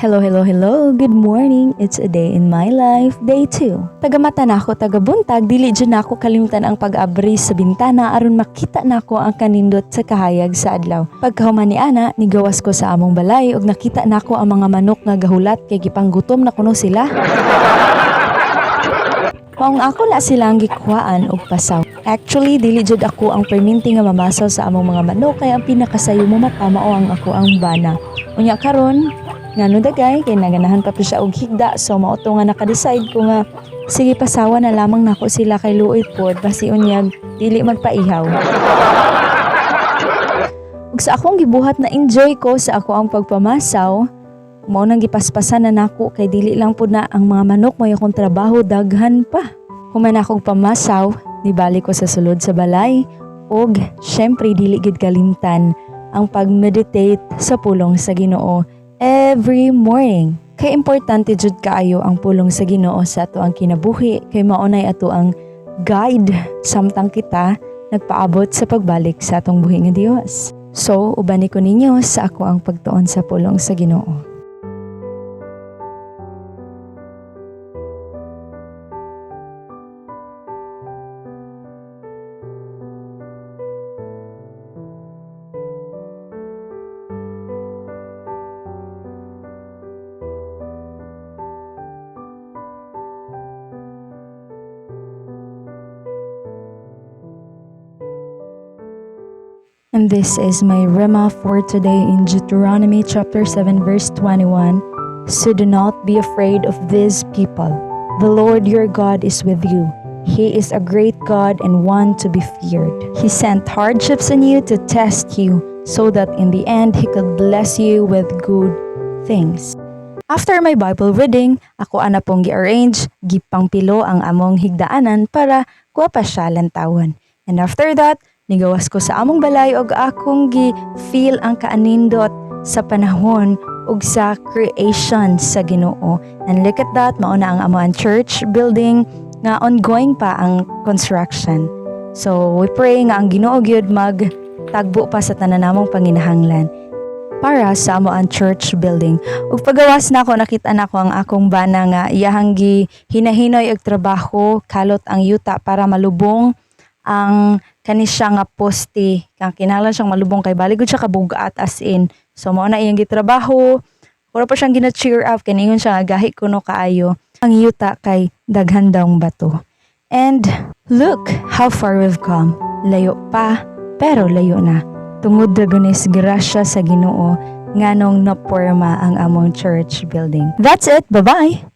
Hello, hello, hello. Good morning. It's a day in my life, day 2. Tagamata na ako, tagabuntag, dili dyan na ako kalimutan ang pag-abri sa bintana aron makita na ako ang kanindot sa kahayag sa adlaw. Pagkahuman ni ana, nigawas ko sa among balay ug nakita na ako ang mga manok nga gahulat kay gipanggutom na kuno sila. Maong ako na silang gikuhaan og pasaw. Actually, dili jud ako ang perminti nga mamasaw sa among mga manok kay ang pinakasayo mo mao ang ako ang bana. Unya karon, ngano dagay kay naganahan pa siya og higda, so mao to nga naka-decide ko nga sige pasawa na lamang nako sila kay luoy pod basi unyag dili magpaihaw. Ug sa akong gibuhat na enjoy ko sa ako ang pagpamasaw, mao nang gipaspasan na nako kay dili lang pud na ang mga manok mo akong trabaho, daghan pa. Human akong pamasaw, nibalik ko sa sulod sa balay ug syempre dili gid kalimtan ang pag-meditate sa pulong sa Ginoo every morning. Kay importante jud kaayo ang pulong sa Ginoo sa ato ang kinabuhi kay maunay ato ang guide samtang kita nagpaabot sa pagbalik sa atong buhi nga Dios. So, ubani ko ninyo sa ako ang pagtuon sa pulong sa Ginoo. And this is my Rema for today in Deuteronomy chapter 7 verse 21. So do not be afraid of these people. The Lord your God is with you. He is a great God and one to be feared. He sent hardships on you to test you so that in the end He could bless you with good things. After my Bible reading, ako ana pong gi-arrange, gipangpilo ang among higdaanan para kuha pa siya lantawon. And after that, nigawas ko sa among balay og akong gi-feel ang kaanindot sa panahon ug sa creation sa Ginoo. And look at that, mao na ang among church building nga ongoing pa ang construction. So we pray nga ang Ginoo gyud magtagbo pa sa tanan namong panginahanglan para sa among church building. Ug pagawas na ako, nakita na ko ang akong bana nga iyahang hinahinoy og trabaho, kalot ang yuta para malubong ang kani siya nga poste kang kinahanglan siyang malubong kay baligod siya kabugat as in. So mao na iyang gitrabaho, wala pa siyang gina-cheer up kay ingon siya nga gahi kuno kaayo ang yuta kay daghan daw bato. And look how far we've come. Layo pa pero layo na. Tungod dagonis grasya sa Ginoo nganong naporma ang among church building. That's it. Bye-bye.